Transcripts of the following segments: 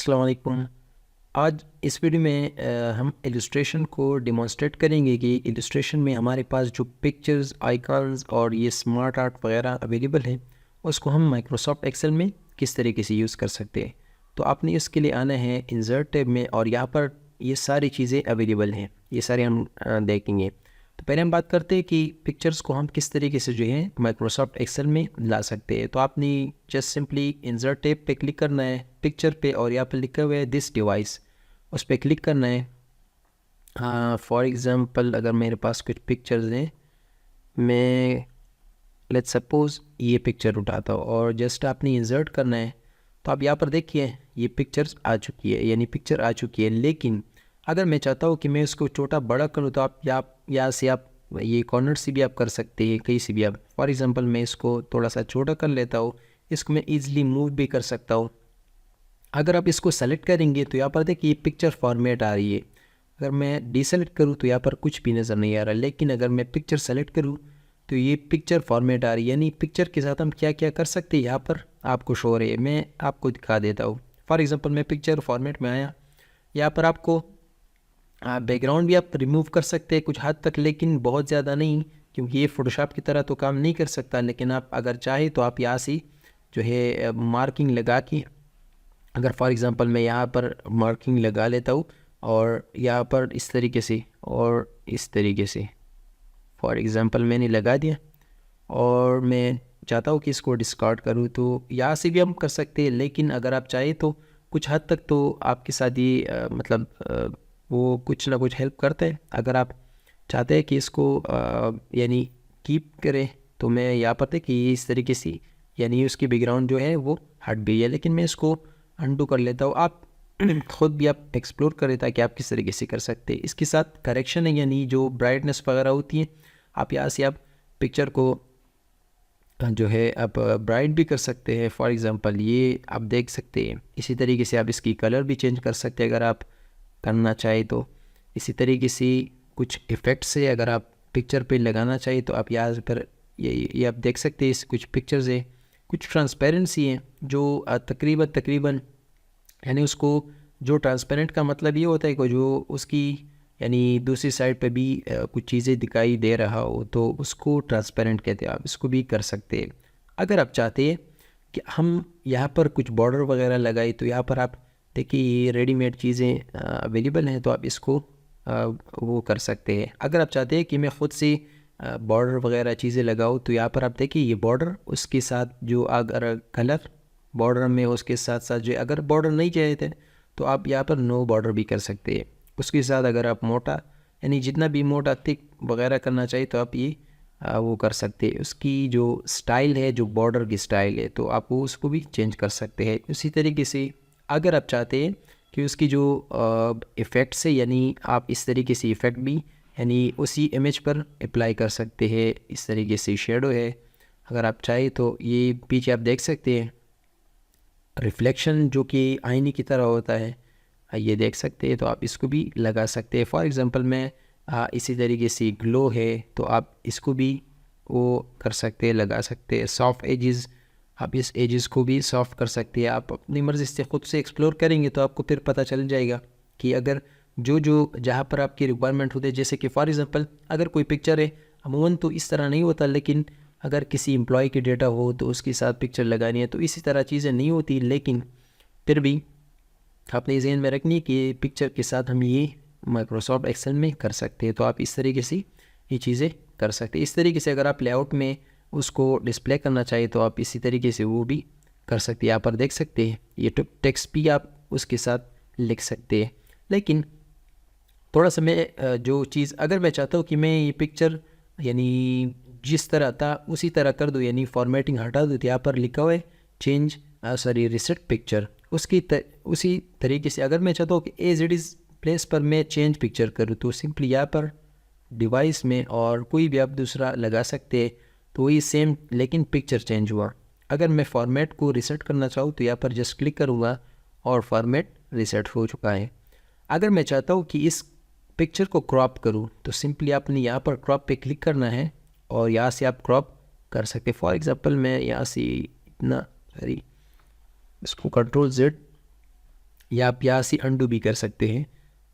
अस्सलाम वालेकुम। आज इस वीडियो में हम इलस्ट्रेशन को डिमॉन्स्ट्रेट करेंगे कि इलस्ट्रेशन में हमारे पास जो पिक्चर्स, आइकन्स और ये स्मार्ट आर्ट वगैरह अवेलेबल है उसको हम माइक्रोसॉफ्ट एक्सेल में किस तरीके से यूज़ कर सकते हैं। तो आपने इसके लिए आना है इंसर्ट टैब में और यहाँ पर ये सारी चीज़ें अवेलेबल हैं, ये सारे हम देखेंगे। तो पहले हम बात करते हैं कि पिक्चर्स को हम किस तरीके से जो है माइक्रोसॉफ्ट एक्सेल में ला सकते हैं। तो आपने जस्ट सिंपली इंसर्ट टैब पे क्लिक करना है पिक्चर पे और यहाँ पर लिखा हुआ है दिस डिवाइस, उस पर क्लिक करना है। हाँ, फॉर एग्ज़ाम्पल अगर मेरे पास कुछ पिक्चर्स हैं, मैं लेट्स सपोज़ ये पिक्चर उठाता हूँ और जस्ट आपने इंसर्ट करना है। तो आप यहाँ पर देखिए ये पिक्चर्स आ चुकी है, यानी पिक्चर आ चुकी है। लेकिन अगर मैं चाहता हूँ कि मैं इसको छोटा बड़ा करूँ तो आप यहाँ से आप ये कॉर्नर से भी आप कर सकते हैं, कहीं से भी आप। फॉर एग्ज़ाम्पल मैं इसको थोड़ा सा छोटा कर लेता हूँ, इसको मैं ईज़िली मूव भी कर सकता हूँ। अगर आप इसको सेलेक्ट करेंगे तो यहाँ पर देखिए ये पिक्चर फॉर्मेट आ रही है। अगर मैं डीसेलेक्ट करूँ तो यहाँ पर कुछ भी नज़र नहीं आ रहा, लेकिन अगर मैं पिक्चर सेलेक्ट करूँ तो ये पिक्चर फॉर्मेट आ रही है। यानी पिक्चर के साथ हम क्या क्या कर सकते हैं यहाँ पर आपको शो हो रही है। मैं आपको दिखा देता हूँ। फॉर एग्ज़ाम्पल मैं पिक्चर फॉर्मेट में आया, यहाँ पर आपको बैकग्राउंड भी आप रिमूव कर सकते हैं कुछ हद तक, लेकिन बहुत ज़्यादा नहीं, क्योंकि ये फ़ोटोशॉप की तरह तो काम नहीं कर सकता। लेकिन आप अगर चाहे तो आप यहाँ से जो है मार्किंग लगा के, अगर फॉर एग्ज़ाम्पल मैं यहाँ पर मार्किंग लगा लेता हूँ और यहाँ पर इस तरीके से और इस तरीके से फॉर एग्ज़ाम्पल मैंने लगा दिया और मैं चाहता हूँ कि इसको डिस्कार्ड करूँ, तो यहाँ से भी हम कर सकते हैं। लेकिन अगर आप चाहें तो कुछ हद तक तो आपके साथ ये वो कुछ ना कुछ हेल्प करते हैं। अगर आप चाहते हैं कि इसको यानी कीप करें तो मैं यहाँ पर देखिए इस तरीके से, यानी उसकी बैकग्राउंड जो है वो हट गई है, लेकिन मैं इसको अंडू कर लेता हूँ। आप खुद भी आप एक्सप्लोर करें ताकि आप किस तरीके से कर सकते हैं। इसके साथ करेक्शन है, यानी जो ब्राइटनेस वगैरह होती है, आप यहाँ से आप पिक्चर को जो है आप ब्राइट भी कर सकते हैं। फॉर एग्ज़ाम्पल ये आप देख सकते हैं। इसी तरीके से आप इसकी कलर भी चेंज कर सकते हैं अगर आप करना चाहे तो। इसी तरीके से कुछ इफ़ेक्ट्स है, अगर आप पिक्चर पे लगाना चाहिए तो आप यहाँ पर ये आप देख सकते हैं। इस कुछ पिक्चर्स है, कुछ ट्रांसपेरेंसी है जो तकरीबन यानी उसको, जो ट्रांसपेरेंट का मतलब ये होता है कि जो उसकी यानी दूसरी साइड पे भी कुछ चीज़ें दिखाई दे रहा हो तो उसको ट्रांसपेरेंट कहते हैं। आप इसको भी कर सकते हैं। अगर आप चाहते हैं कि हम यहाँ पर कुछ बॉर्डर वगैरह लगाए तो यहाँ पर आप देखिए ये रेडीमेड चीज़ें अवेलेबल हैं, तो आप इसको वो कर सकते हैं। अगर आप चाहते हैं कि मैं ख़ुद से बॉर्डर वगैरह चीज़ें लगाऊँ तो यहाँ पर आप देखिए ये बॉर्डर, उसके साथ जो अगर कलर बॉर्डर में उसके साथ साथ जो अगर बॉर्डर नहीं चाहिए थे तो आप यहाँ पर नो बॉर्डर भी कर सकते हैं। उसके साथ अगर आप मोटा यानी जितना भी मोटा थिक वगैरह करना चाहिए तो आप ये वो कर सकते हैं। उसकी जो स्टाइल है, जो बॉर्डर की स्टाइल है, तो आप वो उसको भी चेंज कर सकते हैं। उसी तरीके से अगर आप चाहते हैं कि उसकी जो इफ़ेक्ट्स है, यानी आप इस तरीके से इफ़ेक्ट भी यानी उसी इमेज पर अप्लाई कर सकते हैं। इस तरीके से शेडो है, अगर आप चाहें तो ये पीछे आप देख सकते हैं रिफ्लेक्शन जो कि आईने की तरह होता है, ये देख सकते हैं, तो आप इसको भी लगा सकते हैं। फॉर एग्ज़ाम्पल मैं इसी तरीके से ग्लो है तो आप इसको भी वो कर सकते हैं, लगा सकते हैं। सॉफ्ट एजेस, आप इस एजेस को भी सॉफ्ट कर सकते हैं। आप अपनी मर्ज़ी से ख़ुद से एक्सप्लोर करेंगे तो आपको फिर पता चल जाएगा कि अगर जो जहाँ पर आपकी रिक्वायरमेंट होती है, जैसे कि फॉर एग्ज़ाम्पल अगर कोई पिक्चर है, अमूमन तो इस तरह नहीं होता, लेकिन अगर किसी एम्प्लॉय की डेटा हो तो उसके साथ पिक्चर लगानी है तो इसी तरह चीज़ें नहीं होती, लेकिन फिर भी आपने ज़हन में रखनी है कि पिक्चर के साथ हम ये माइक्रोसॉफ्ट एक्सेल में कर सकते हैं। तो आप इस तरीके से ये चीज़ें कर सकते हैं। इस तरीके से अगर आप लेआउट में उसको डिस्प्ले करना चाहिए तो आप इसी तरीके से वो भी कर सकते हैं। यहाँ पर देख सकते हैं ये टेक्स्ट भी आप उसके साथ लिख सकते हैं। लेकिन थोड़ा सा मैं जो चीज़, अगर मैं चाहता हूँ कि मैं ये पिक्चर यानी जिस तरह था उसी तरह कर दूँ, यानी फॉर्मेटिंग हटा दूँ, तो यहाँ पर लिखा हुआ है चेंज रिसेट पिक्चर। उसी तरीके से अगर मैं चाहता हूँ कि एज इट इज़ प्लेस पर मैं चेंज पिक्चर करूँ तो सिंपली यहाँ पर डिवाइस में और कोई भी आप दूसरा लगा सकते हैं, तो वही सेम लेकिन पिक्चर चेंज हुआ। अगर मैं फॉर्मेट को रिसेट करना चाहूँ तो यहाँ पर जस्ट क्लिक करूँगा और फॉर्मेट रिसेट हो चुका है। अगर मैं चाहता हूँ कि इस पिक्चर को क्रॉप करूँ तो सिंपली आपने यहाँ पर क्रॉप पे क्लिक करना है और यहाँ से आप क्रॉप कर सकते हैं। फॉर एग्ज़ाम्पल मैं यहाँ से इतना इसको कंट्रोल Z या आप यहाँ से अंडू भी कर सकते हैं,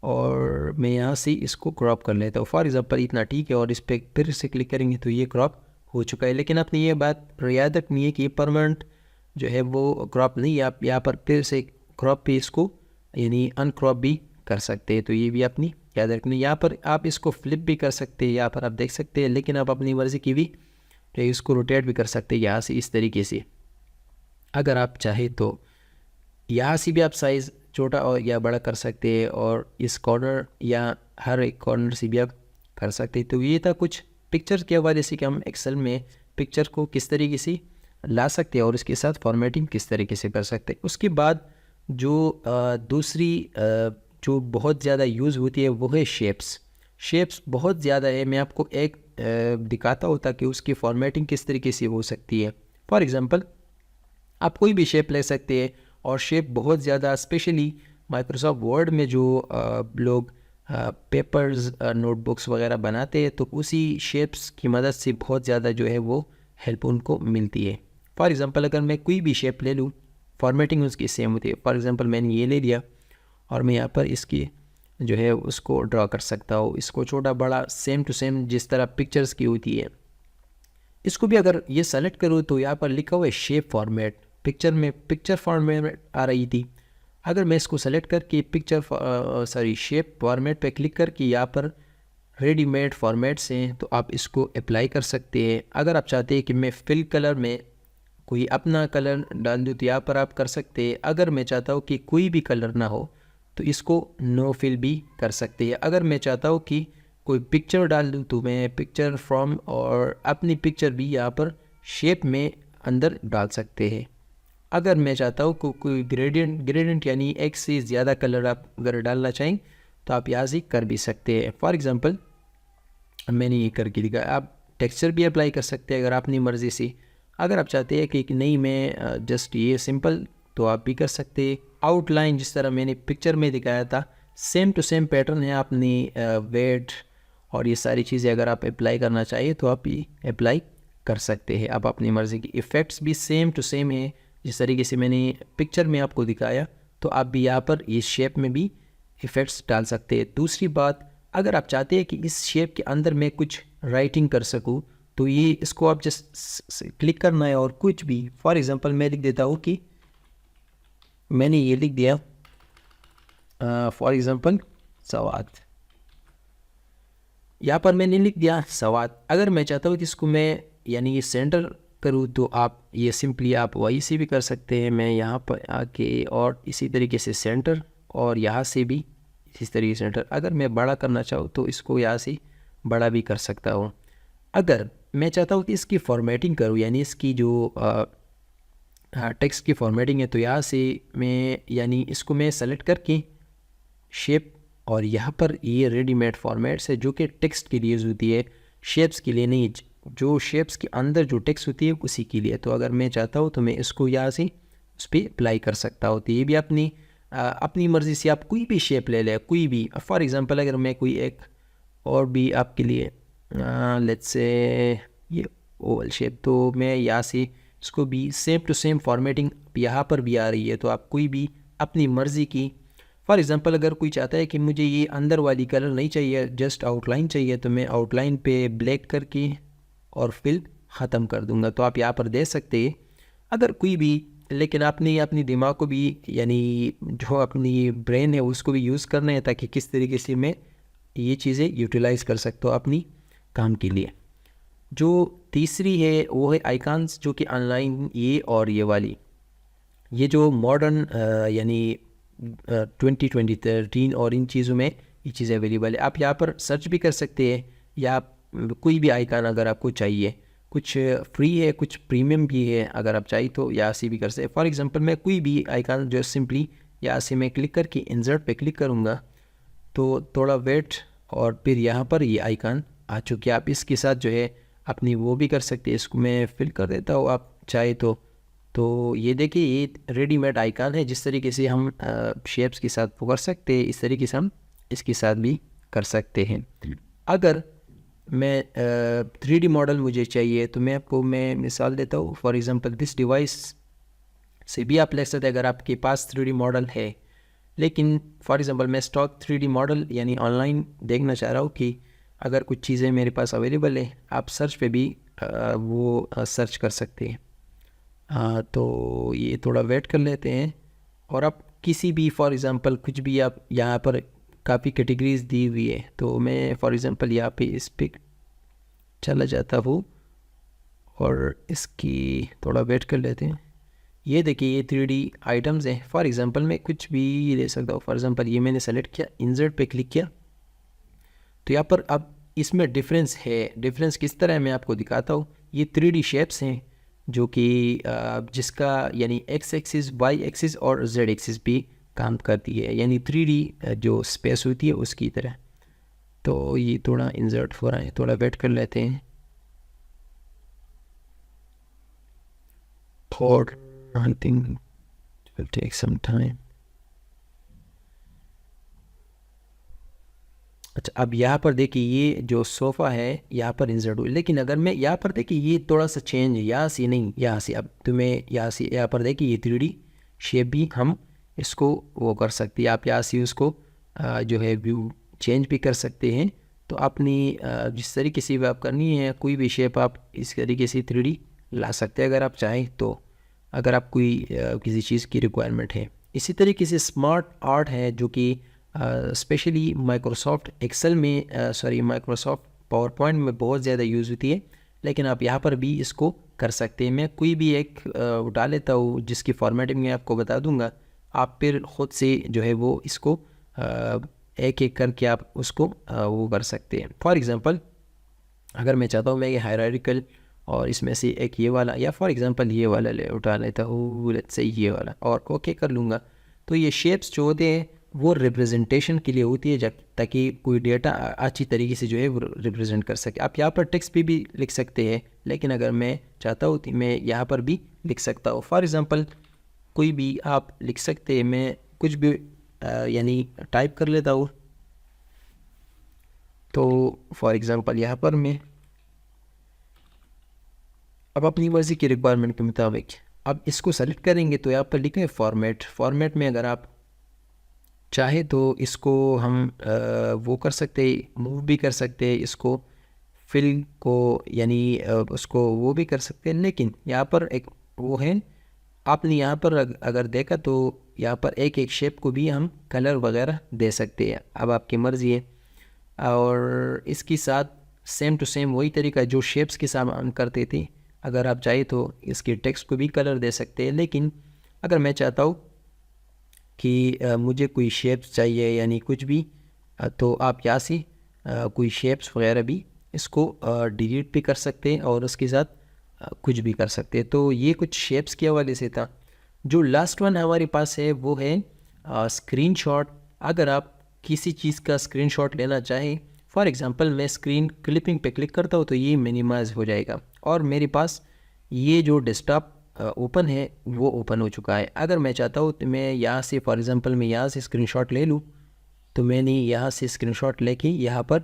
और मैं यहाँ से इसको क्रॉप कर लेता हूँ। फॉर एग्ज़ाम्पल इतना ठीक है, और इस पर फिर से क्लिक करेंगे तो ये क्रॉप हो चुका है। लेकिन आपने ये बात याद रखनी है कि ये परमानेंट जो है वो क्रॉप नहीं है, आप यहाँ पर फिर से क्रॉप पे इसको यानी अनक्रॉप भी कर सकते हैं। तो ये भी अपनी याद रखनी है। यहाँ पर आप इसको फ्लिप भी कर सकते हैं, यहाँ पर आप देख सकते हैं, लेकिन आप अपनी मर्ज़ी की भी तो इसको रोटेट भी कर सकते हैं यहाँ से इस तरीके से। अगर आप चाहे तो यहाँ से भी आप साइज़ छोटा और या बड़ा कर सकते हैं, और इस कॉर्नर या हर एक कॉर्नर से भी आप कर सकते हैं। तो ये था कुछ पिक्चर के हवाले से कि हम एक्सेल में पिक्चर को किस तरीके से ला सकते हैं और इसके साथ फॉर्मेटिंग किस तरीके से कर सकते हैं। उसके बाद जो दूसरी जो बहुत ज़्यादा यूज़ होती है वो है शेप्स। शेप्स बहुत ज़्यादा है, मैं आपको एक दिखाता हूँ ताकि उसकी फॉर्मेटिंग किस तरीके से हो सकती है। फॉर एग्ज़ाम्पल आप कोई भी शेप ले सकते हैं, और शेप बहुत ज़्यादा स्पेशली माइक्रोसॉफ्ट वर्ड में जो लोग पेपर्स नोटबुक्स वगैरह बनाते हैं, तो उसी शेप्स की मदद से बहुत ज़्यादा जो है वो हेल्प उनको मिलती है। फॉर एग्ज़ाम्पल अगर मैं कोई भी शेप ले लूँ, फॉर्मेटिंग उसकी सेम होती है। फॉर एग्ज़ाम्पल मैंने ये ले लिया, और मैं यहाँ पर इसकी जो है उसको ड्रा कर सकता हूँ, इसको छोटा बड़ा सेम टू सेम जिस तरह पिक्चर्स की होती है। इसको भी अगर ये सेलेक्ट करूँ तो यहाँ पर लिखा हुआ है शेप फॉर्मेट, पिक्चर में पिक्चर फॉर्मेट आ रही थी। अगर मैं इसको सेलेक्ट करके शेप फॉर्मेट पे क्लिक करके यहाँ पर रेडीमेड फॉर्मेट्स हैं, तो आप इसको अप्लाई कर सकते हैं। अगर आप चाहते हैं कि मैं फिल कलर में कोई अपना कलर डाल दूँ तो यहाँ पर आप कर सकते हैं। अगर मैं चाहता हूँ कि कोई भी कलर ना हो तो इसको नो फिल भी कर सकते हैं। अगर मैं चाहता हूँ कि कोई पिक्चर डाल दूँ तो मैं पिक्चर फ्रॉम और अपनी पिक्चर भी यहाँ पर शेप में अंदर डाल सकते हैं। अगर मैं चाहता हूँ कोई ग्रेडियंट यानी एक से ज़्यादा कलर आप अगर डालना चाहें तो आप यहाँ से कर भी सकते हैं। फॉर एग्ज़ाम्पल मैंने ये करके दिखाया। आप टेक्सचर भी अप्लाई कर सकते हैं अगर अपनी मर्ज़ी से। अगर आप चाहते हैं कि नहीं मैं जस्ट ये सिंपल, तो आप भी कर सकते हैं। आउटलाइन जिस तरह मैंने पिक्चर में दिखाया था सेम टू सेम पैटर्न है, अपनी वेट और ये सारी चीज़ें अगर आप अप्लाई करना चाहिए तो आप ये अप्लाई कर सकते हैं। आप अपनी मर्ज़ी की इफ़ेक्ट्स भी सेम टू सेम है जिस तरीके से मैंने पिक्चर में आपको दिखाया, तो आप भी यहाँ पर इस शेप में भी इफ़ेक्ट्स डाल सकते हैं। दूसरी बात, अगर आप चाहते हैं कि इस शेप के अंदर मैं कुछ राइटिंग कर सकूँ तो ये इसको आप जस्ट क्लिक करना है और कुछ भी, फॉर एग्ज़ाम्पल मैं लिख देता हूँ कि मैंने ये लिख दिया फॉर एग्ज़ाम्पल सवाद। यहाँ पर मैंने लिख दिया सवाद। अगर मैं चाहता हूँ कि इसको मैं यानी ये सेंटर करूँ तो आप ये सिंपली आप वही से भी कर सकते हैं। मैं यहाँ पर आके और इसी तरीके से सेंटर, और यहाँ से भी इसी तरीके से सेंटर। अगर मैं बड़ा करना चाहूँ तो इसको यहाँ से बड़ा भी कर सकता हूँ। अगर मैं चाहता हूँ कि इसकी फॉर्मेटिंग करूँ यानी इसकी जो टेक्स्ट की फॉर्मेटिंग है, तो यहाँ से मैं यानी इसको मैं सेलेक्ट करके शेप, और यहाँ पर ये रेडीमेड फॉर्मेट्स है जो कि टेक्स्ट के लिए यूज़ होती है, शेप्स के लिए नहीं। जो शेप्स के अंदर जो टेक्स्ट होती है उसी के लिए। तो अगर मैं चाहता हूँ तो मैं इसको यहाँ से उस पर अप्लाई कर सकता हूँ। तो ये भी अपनी मर्ज़ी से आप कोई भी शेप ले लें, कोई भी। फॉर एग्ज़ाम्पल अगर मैं कोई एक और भी आपके लिए लेट्स से ये ओवल शेप, तो मैं यहाँ से इसको भी सेम टू सेम फॉर्मेटिंग यहाँ पर भी आ रही है। तो आप कोई भी अपनी मर्ज़ी की, फॉर एग्ज़ाम्पल अगर कोई चाहता है कि मुझे ये अंदर वाली कलर नहीं चाहिए, जस्ट आउटलाइन चाहिए, तो मैं आउटलाइन पे ब्लैक करके और फिल ख़त्म कर दूंगा। तो आप यहाँ पर दे सकते हैं अगर कोई भी, लेकिन आपने अपनी दिमाग को भी यानी जो अपनी ब्रेन है उसको भी यूज़ करना है ताकि किस तरीके से मैं ये चीज़ें यूटिलाइज़ कर सकता हूँ अपनी काम के लिए। जो तीसरी है वो है आइकॉन्स, जो कि ऑनलाइन ये और ये वाली, ये जो मॉडर्न यानी 2013 और इन चीज़ों में ये चीज़ें अवेलेबल है। आप यहाँ पर सर्च भी कर सकते हैं, या कोई भी आइकन अगर आपको चाहिए, कुछ फ्री है कुछ प्रीमियम भी है, अगर आप चाहिए तो यहाँ से भी कर सकते हैं। फॉर एग्ज़ाम्पल मैं कोई भी आइकन जो सिंपली यहाँ से मैं क्लिक करके इंसर्ट पे क्लिक करूँगा तो थोड़ा वेट, और फिर यहाँ पर ये आइकन आ चुके। आप इसके साथ जो है अपनी वो भी कर सकते हैं। इसको मैं फिल कर देता हूँ आप चाहे तो ये देखिए ये रेडीमेड आइकन है। जिस तरीके से हम शेप्स के साथ वो कर सकते हैं, इस तरीके से हम इसके साथ भी कर सकते हैं। अगर मैं 3D मॉडल मुझे चाहिए तो मैं मिसाल देता हूँ। फॉर एग्ज़ाम्पल दिस डिवाइस से भी आप ले सकते हैं। अगर आपके पास 3D मॉडल है लेकिन फॉर एग्ज़ाम्पल मैं स्टॉक 3D मॉडल यानी ऑनलाइन देखना चाह रहा हूँ कि अगर कुछ चीज़ें मेरे पास अवेलेबल है, आप सर्च पे भी वो सर्च कर सकते हैं। तो ये थोड़ा वेट कर लेते हैं। और आप किसी भी फॉर एग्ज़ाम्पल कुछ भी आप यहाँ पर काफ़ी कैटेगरीज दी हुई है, तो मैं फॉर एग्ज़ाम्पल यहाँ पे इस पे चला जाता हूँ और इसकी थोड़ा वेट कर लेते हैं। ये देखिए ये 3D आइटम्स हैं। फॉर एग्ज़ाम्पल मैं कुछ भी ले सकता हूँ। फॉर एग्ज़ाम्पल ये मैंने सेलेक्ट किया, इंसर्ट पे क्लिक किया, तो यहाँ पर अब इसमें डिफरेंस है। डिफरेंस किस तरह है मैं आपको दिखाता हूँ। ये 3D शेप्स हैं जो कि जिसका यानी एक्स एक्सिस, वाई एक्सिस और जेड एक्सिस भी काम करती है, यानी 3D जो स्पेस होती है उसकी तरह। तो ये थोड़ा इंसर्ट हो रहा है, थोड़ा वेट कर लेते हैं। और I think it will take some time. अच्छा, अब यहाँ पर देखिए ये जो सोफ़ा है यहाँ पर इंसर्ट हुई, लेकिन अगर मैं यहाँ पर देखिए ये थोड़ा सा चेंज है, यहाँ से नहीं यहाँ से। अब तुम्हें यहाँ से यहाँ पर देखिए ये 3D शेप भी हम इसको वो कर सकते हैं। आप यहाँ से उसको जो है व्यू चेंज भी कर सकते हैं। तो अपनी जिस तरीके से भी आप करनी है कोई भी शेप आप इस तरीके से 3D ला सकते हैं अगर आप चाहें तो, अगर आप कोई किसी चीज़ की रिक्वायरमेंट है। इसी तरीके से स्मार्ट आर्ट है जो कि स्पेशली माइक्रोसॉफ्ट एक्सेल में माइक्रोसॉफ्ट पावर पॉइंट में बहुत ज़्यादा यूज़ होती है, लेकिन आप यहाँ पर भी इसको कर सकते हैं। मैं कोई भी एक उठा लेता हूँ जिसकी फॉर्मेटिंग मैं आपको बता दूँगा, आप फिर ख़ुद से जो है वो इसको एक एक करके आप उसको वो कर सकते हैं। फॉर एग्ज़ाम्पल अगर मैं चाहता हूँ मैं ये हायरार्किकल और इसमें से एक ये वाला, या फॉर एग्ज़ाम्पल ये वाला उठा लेता हूँ, लेट्स से ये वाला, और ओके कर लूँगा। तो ये शेप्स जो होते हैं वो रिप्रेजेंटेशन के लिए होती है, जब ताकि कोई डेटा अच्छी तरीके से जो है वो रिप्रेजेंट कर सके। आप यहाँ पर टेक्स्ट भी लिख सकते हैं, लेकिन अगर मैं चाहता हूँ तो मैं यहाँ पर भी लिख सकता हूँ। फॉर एग्ज़ाम्पल कोई भी आप लिख सकते हैं, मैं कुछ भी यानी टाइप कर लेता हूँ। तो फॉर एग्ज़ाम्पल यहाँ पर मैं अब अपनी मर्ज़ी की रिक्वायरमेंट के मुताबिक अब इसको सेलेक्ट करेंगे, तो यहाँ पर लिखे फॉर्मेट। फॉर्मेट में अगर आप चाहे तो इसको हम वो कर सकते हैं, मूव भी कर सकते हैं, इसको फिल को यानी उसको वो भी कर सकते हैं। लेकिन यहाँ पर एक वो है, आपने यहाँ पर अगर देखा तो यहाँ पर एक एक शेप को भी हम कलर वगैरह दे सकते हैं, अब आपकी मर्ज़ी है। और इसके साथ सेम टू सेम वही तरीका जो शेप्स के साथ हम करते थे, अगर आप चाहे तो इसके टेक्स्ट को भी कलर दे सकते हैं। लेकिन अगर मैं चाहता हूँ कि मुझे कोई शेप्स चाहिए यानी कुछ भी, तो आप यहाँ से कोई शेप्स वगैरह भी इसको डिलीट भी कर सकते हैं और उसके साथ कुछ भी कर सकते हैं। तो ये कुछ शेप्स के हवाले से था। जो लास्ट वन हमारे पास है वो है स्क्रीनशॉट। अगर आप किसी चीज़ का स्क्रीनशॉट लेना चाहें, फॉर एग्ज़ाम्पल मैं स्क्रीन क्लिपिंग पे क्लिक करता हूँ तो ये मिनिमाइज हो जाएगा और मेरे पास ये जो डेस्कटॉप ओपन है वो ओपन हो चुका है। अगर मैं चाहता हूँ तो मैं यहाँ से फॉर एग्ज़ाम्पल मैं यहाँ से स्क्रीनशॉट ले लूँ, तो मैंने यहाँ से स्क्रीनशॉट लेके यहाँ पर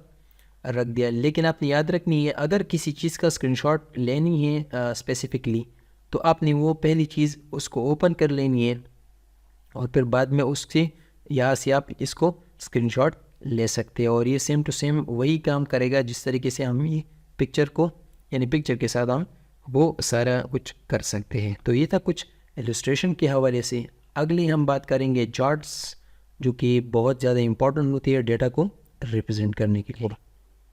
रख दिया। लेकिन आपने याद रखनी है, अगर किसी चीज़ का स्क्रीनशॉट लेनी है स्पेसिफिकली, तो आपने वो पहली चीज़ उसको ओपन कर लेनी है और फिर बाद में उससे यहाँ से आप इसको स्क्रीनशॉट ले सकते हैं। और ये सेम टू सेम वही काम करेगा जिस तरीके से हम ये पिक्चर को यानी पिक्चर के साथ हम वो सारा कुछ कर सकते हैं। तो ये था कुछ इलस्ट्रेशन के हवाले से। अगली हम बात करेंगे चार्ट्स, जो कि बहुत ज़्यादा इम्पोर्टेंट होती है डेटा को रिप्रेजेंट करने के लिए।